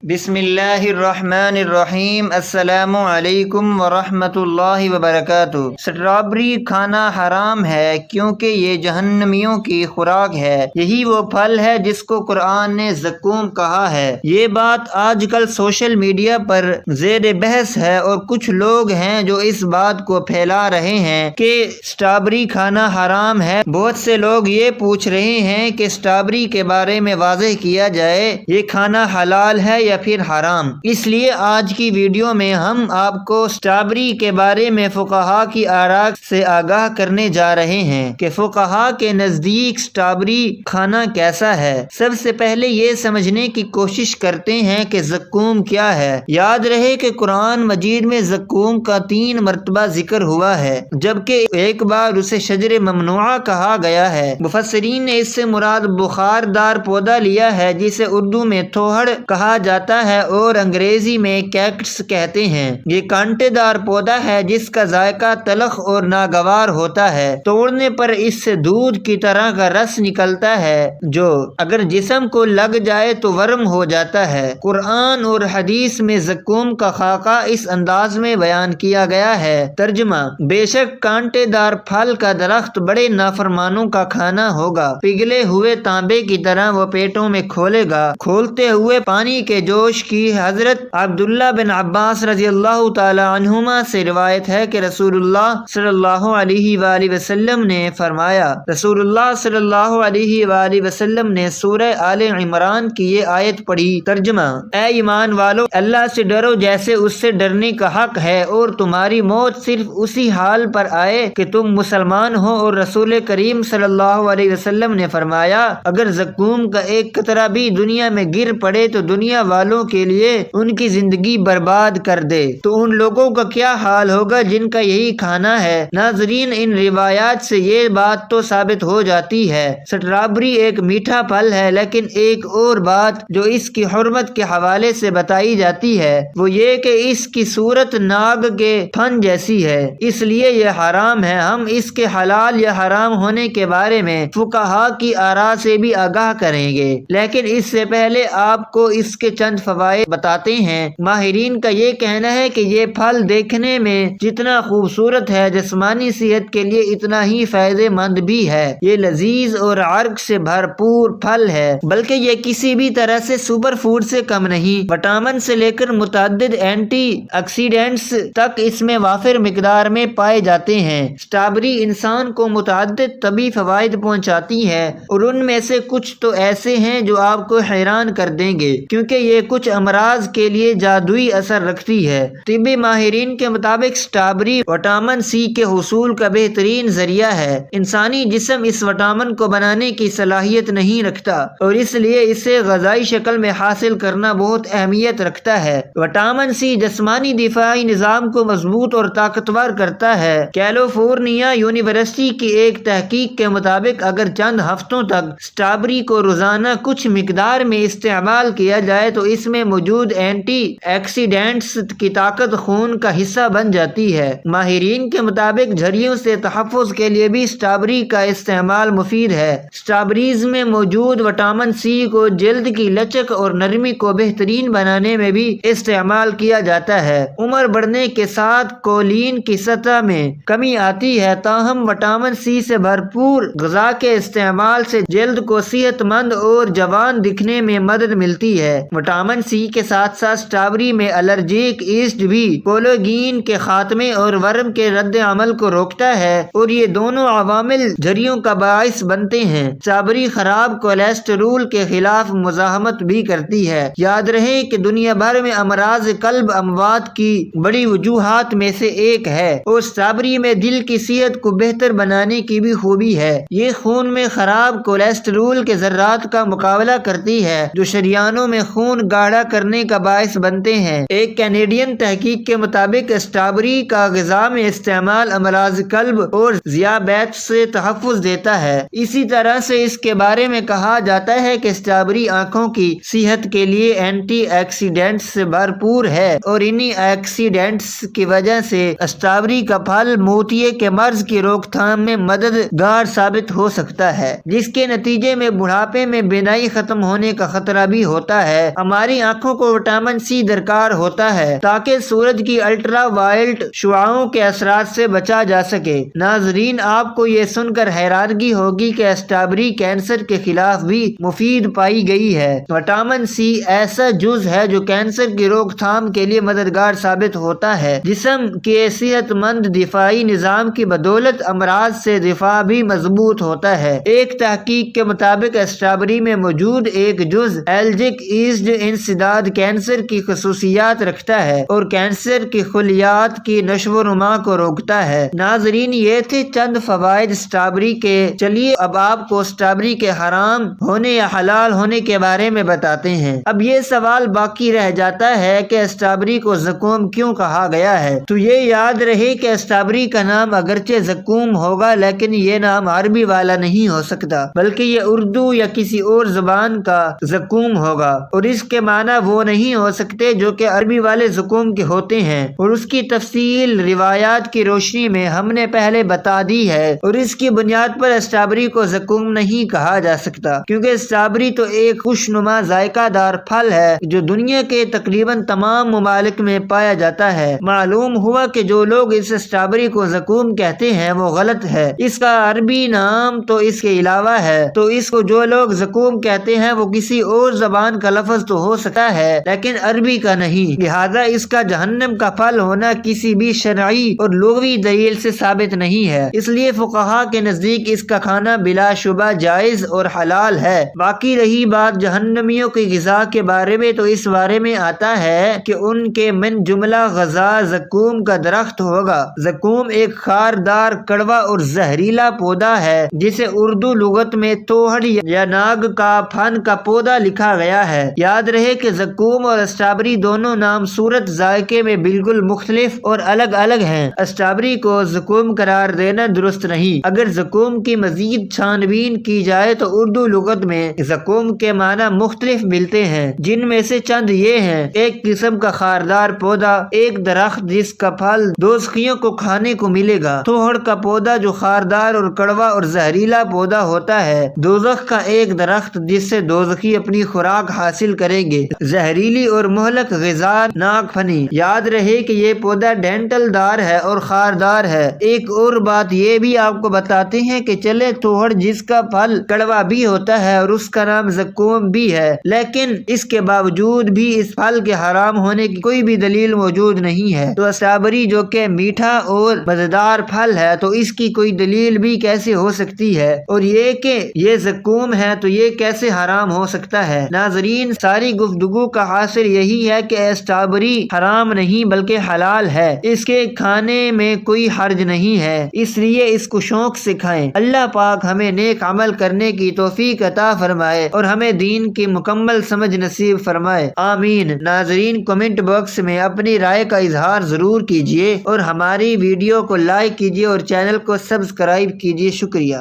بسم اللہ الرحمن الرحیم۔ السلام علیکم ورحمۃ اللہ وبرکاتہ۔ اسٹرابری کھانا حرام ہے کیونکہ یہ جہنمیوں کی خوراک ہے۔ یہی وہ پھل ہے جس کو قرآن نے زقوم کہا ہے۔ یہ بات آج کل سوشل میڈیا پر زیر بحث ہے اور کچھ لوگ ہیں جو اس بات کو پھیلا رہے ہیں کہ اسٹرابری کھانا حرام ہے۔ بہت سے لوگ یہ پوچھ رہے ہیں کہ اسٹرابری کے بارے میں واضح کیا جائے یہ کھانا حلال ہے یا پھر حرام۔ اس لیے آج کی ویڈیو میں ہم آپ کو اسٹرابری کے بارے میں فقہا کی آراء سے آگاہ کرنے جا رہے ہیں کہ فقہا کے نزدیک اسٹرابری کھانا کیسا ہے۔ سب سے پہلے یہ سمجھنے کی کوشش کرتے ہیں کہ زقوم کیا ہے۔ یاد رہے کہ قرآن مجید میں زقوم کا 3 مرتبہ ذکر ہوا ہے، جبکہ ایک بار اسے شجر ممنوعہ کہا گیا ہے۔ مفسرین نے اس سے مراد بخار دار پودا لیا ہے جسے اردو میں تھوہڑ کہا جاتا ہے اور انگریزی میں کیکٹس کہتے ہیں۔ یہ کانٹے دار پودا ہے جس کا ذائقہ تلخ اور ناگوار ہوتا ہے۔ توڑنے پر اس سے دودھ کی طرح کا رس نکلتا ہے جو اگر جسم کو لگ جائے تو ورم ہو جاتا ہے۔ قرآن اور حدیث میں زقوم کا خاکہ اس انداز میں بیان کیا گیا ہے۔ ترجمہ: بے شک کانٹے دار پھل کا درخت بڑے نافرمانوں کا کھانا ہوگا۔ پگھلے ہوئے تانبے کی طرح وہ پیٹوں میں کھولے گا۔ کھولتے ہوئے پانی کے جوش کی حضرت عبداللہ بن عباس رضی اللہ تعالی عنہما سے روایت ہے کہ رسول اللہ صلی اللہ علیہ وآلہ وسلم نے فرمایا، رسول اللہ صلی اللہ علیہ وآلہ وسلم نے سورہ آل عمران کی یہ آیت پڑھی۔ ترجمہ: اے ایمان والو، اللہ سے ڈرو جیسے اس سے ڈرنے کا حق ہے اور تمہاری موت صرف اسی حال پر آئے کہ تم مسلمان ہو۔ اور رسول کریم صلی اللہ علیہ وسلم نے فرمایا، اگر زقوم کا ایک قطرہ بھی دنیا میں گر پڑے تو دنیا والوں کے لیے ان کی زندگی برباد کر دے، تو ان لوگوں کا کیا حال ہوگا جن کا یہی کھانا ہے۔ ناظرین، ان روایات سے یہ بات تو ثابت ہو جاتی ہے اسٹرابری ایک میٹھا پھل ہے، لیکن ایک اور بات جو اس کی حرمت کے حوالے سے بتائی جاتی ہے وہ یہ کہ اس کی صورت ناگ کے پھن جیسی ہے، اس لیے یہ حرام ہے۔ ہم اس کے حلال یا حرام ہونے کے بارے میں فقہا کی آراء سے بھی آگاہ کریں گے، لیکن اس سے پہلے آپ کو اس کے چند فوائد بتاتے ہیں۔ ماہرین کا یہ کہنا ہے کہ یہ پھل دیکھنے میں جتنا خوبصورت ہے، جسمانی صحت کے لیے اتنا ہی فائدہ مند بھی ہے۔ یہ لذیذ اور عرق سے بھرپور پھل ہے، بلکہ یہ کسی بھی طرح سے سپر فوڈ سے کم نہیں۔ وٹامن سے لے کر متعدد اینٹی آکسیڈینٹس تک اس میں وافر مقدار میں پائے جاتے ہیں۔ اسٹرابری انسان کو متعدد طبی فوائد پہنچاتی ہے اور ان میں سے کچھ تو ایسے ہیں جو آپ کو حیران کر دیں گے، کیونکہ یہ کچھ امراض کے لیے جادوئی اثر رکھتی ہے۔ طبی ماہرین کے مطابق اسٹرابری وٹامن سی کے حصول کا بہترین ذریعہ ہے۔ انسانی جسم اس وٹامن کو بنانے کی صلاحیت نہیں رکھتا اور اس لیے اسے غذائی شکل میں حاصل کرنا بہت اہمیت رکھتا ہے۔ وٹامن سی جسمانی دفاعی نظام کو مضبوط اور طاقتور کرتا ہے۔ کیلیفورنیا یونیورسٹی کی ایک تحقیق کے مطابق اگر چند ہفتوں تک اسٹرابری کو روزانہ کچھ مقدار میں استعمال کیا جائے تو اس میں موجود اینٹی آکسیڈینٹس کی طاقت خون کا حصہ بن جاتی ہے۔ ماہرین کے مطابق جھریوں سے تحفظ کے لیے بھی اسٹرابری کا استعمال مفید ہے۔ اسٹرابریز میں موجود وٹامن سی کو جلد کی لچک اور نرمی کو بہترین بنانے میں بھی استعمال کیا جاتا ہے۔ عمر بڑھنے کے ساتھ کولین کی سطح میں کمی آتی ہے، تاہم وٹامن سی سے بھرپور غذا کے استعمال سے جلد کو صحت مند اور جوان دکھنے میں مدد ملتی ہے۔ وٹامن سی کے ساتھ ساتھ اسٹرابری میں الرجیک ایسڈ بھی کولوگین کے خاتمے اور ورم کے رد عمل کو روکتا ہے اور یہ دونوں عوامل جھریوں کا باعث بنتے ہیں۔ اسٹرابری خراب کولیسٹرول کے خلاف مزاحمت بھی کرتی ہے۔ یاد رہے کہ دنیا بھر میں امراض قلب اموات کی بڑی وجوہات میں سے ایک ہے اور اسٹرابری میں دل کی صحت کو بہتر بنانے کی بھی خوبی ہے۔ یہ خون میں خراب کولیسٹرول کے ذرات کا مقابلہ کرتی ہے جو شریانوں میں خون گاڑھا کرنے کا باعث بنتے ہیں۔ ایک کینیڈین تحقیق کے مطابق اسٹرابری کا غذا میں استعمال امراض قلب اور ذیابیط سے تحفظ دیتا ہے۔ اسی طرح سے اس کے بارے میں کہا جاتا ہے کہ اسٹرابری آنکھوں کی صحت کے لیے اینٹی آکسیڈینٹس سے بھرپور ہے اور انہی آکسیڈینٹس کی وجہ سے اسٹرابری کا پھل موتیے کے مرض کی روک تھام میں مددگار ثابت ہو سکتا ہے، جس کے نتیجے میں بڑھاپے میں بینائی ختم ہونے کا خطرہ بھی ہوتا ہے۔ ہماری آنکھوں کو وٹامن سی درکار ہوتا ہے تاکہ سورج کی الٹرا وائلٹ شعاعوں کے اثرات سے بچا جا سکے۔ ناظرین، آپ کو یہ سن کر حیرانگی ہوگی کہ اسٹرابیری کینسر کے خلاف بھی مفید پائی گئی ہے۔ وٹامن سی ایسا جز ہے جو کینسر کی روک تھام کے لیے مددگار ثابت ہوتا ہے۔ جسم کے صحت مند دفاعی نظام کی بدولت امراض سے دفاع بھی مضبوط ہوتا ہے۔ ایک تحقیق کے مطابق اسٹرابیری میں موجود ایک جز ایلجک ایسڈ انسداد کینسر کی خصوصیات رکھتا ہے اور کینسر کی خلیات کی نشو و نما کو روکتا ہے۔ ناظرین، یہ تھے چند فوائد اسٹرابیری کے۔ چلیے اب آپ کو اسٹرابیری کے حرام ہونے یا حلال ہونے کے بارے میں بتاتے ہیں۔ اب یہ سوال باقی رہ جاتا ہے کہ اسٹرابیری کو زقوم کیوں کہا گیا ہے؟ تو یہ یاد رہے کہ اسٹرابیری کا نام اگرچہ زقوم ہوگا لیکن یہ نام عربی والا نہیں ہو سکتا، بلکہ یہ اردو یا کسی اور زبان کا زقوم ہوگا، اور اس کے معنی وہ نہیں ہو سکتے جو کہ عربی والے زقوم کے ہوتے ہیں، اور اس کی تفصیل روایات کی روشنی میں ہم نے پہلے بتا دی ہے، اور اس کی بنیاد پر اسٹرابیری کو زقوم نہیں کہا جا سکتا، کیونکہ اسٹرابیری تو ایک خوشنما ذائقہ دار پھل ہے جو دنیا کے تقریباً تمام ممالک میں پایا جاتا ہے۔ معلوم ہوا کہ جو لوگ اس اسٹرابیری کو زقوم کہتے ہیں وہ غلط ہے، اس کا عربی نام تو اس کے علاوہ ہے، تو اس کو جو لوگ زقوم کہتے ہیں وہ کسی اور زبان کا لفظ تو ہو سکتا ہے لیکن عربی کا نہیں، لہذا اس کا جہنم کا پھل ہونا کسی بھی شرعی اور لغوی دلیل سے ثابت نہیں ہے، اس لیے فقہا کے نزدیک اس کا کھانا بلا شبہ جائز اور حلال ہے۔ باقی رہی بات جہنمیوں کی غذا کے بارے میں، تو اس بارے میں آتا ہے کہ ان کے من جملہ غذا زقوم کا درخت ہوگا۔ زقوم ایک خاردار، کڑوا اور زہریلا پودا ہے جسے اردو لغت میں توہڑ یا ناگ کا پھن کا پودا لکھا گیا ہے۔ یاد رہے کہ زقوم اور اسٹرابیری دونوں نام صورت ذائقے میں بالکل مختلف اور الگ الگ ہیں۔ اسٹرابیری کو زقوم قرار دینا درست نہیں۔ اگر زقوم کی مزید چھان بین کی جائے تو اردو لغت میں زقوم کے معنی مختلف ملتے ہیں، جن میں سے چند یہ ہیں: ایک قسم کا خاردار پودا، ایک درخت جس کا پھل دوزخیوں کو کھانے کو ملے گا، توہڑ کا پودا جو خاردار اور کڑوا اور زہریلا پودا ہوتا ہے، دوزخ کا ایک درخت جس سے دوزخی اپنی خوراک حاصل کریں گے، زہریلی اور مہلک غذا ناک پھنی۔ یاد رہے کہ یہ پودا ڈینٹل دار ہے اور خاردار ہے۔ ایک اور بات یہ بھی آپ کو بتاتے ہیں کہ چلے توہڑ جس کا پھل کڑوا بھی ہوتا ہے اور اس کا نام زقوم بھی ہے، لیکن اس کے باوجود بھی اس پھل کے حرام ہونے کی کوئی بھی دلیل موجود نہیں ہے، تو اسٹرابیری جو کہ میٹھا اور مزیدار پھل ہے تو اس کی کوئی دلیل بھی کیسے ہو سکتی ہے، اور یہ کہ یہ زقوم ہے تو یہ کیسے حرام ہو سکتا ہے؟ ناظرین، ساری گفتگو کا حاصل یہی ہے کہ اسٹرابیری حرام نہیں بلکہ حلال ہے، اس کے کھانے میں کوئی حرج نہیں ہے، اس لیے اس کو شوق سے کھائیں۔ اللہ پاک ہمیں نیک عمل کرنے کی توفیق عطا فرمائے اور ہمیں دین کی مکمل سمجھ نصیب فرمائے، آمین۔ ناظرین، کمنٹ باکس میں اپنی رائے کا اظہار ضرور کیجیے اور ہماری ویڈیو کو لائک کیجیے اور چینل کو سبسکرائب کیجیے۔ شکریہ۔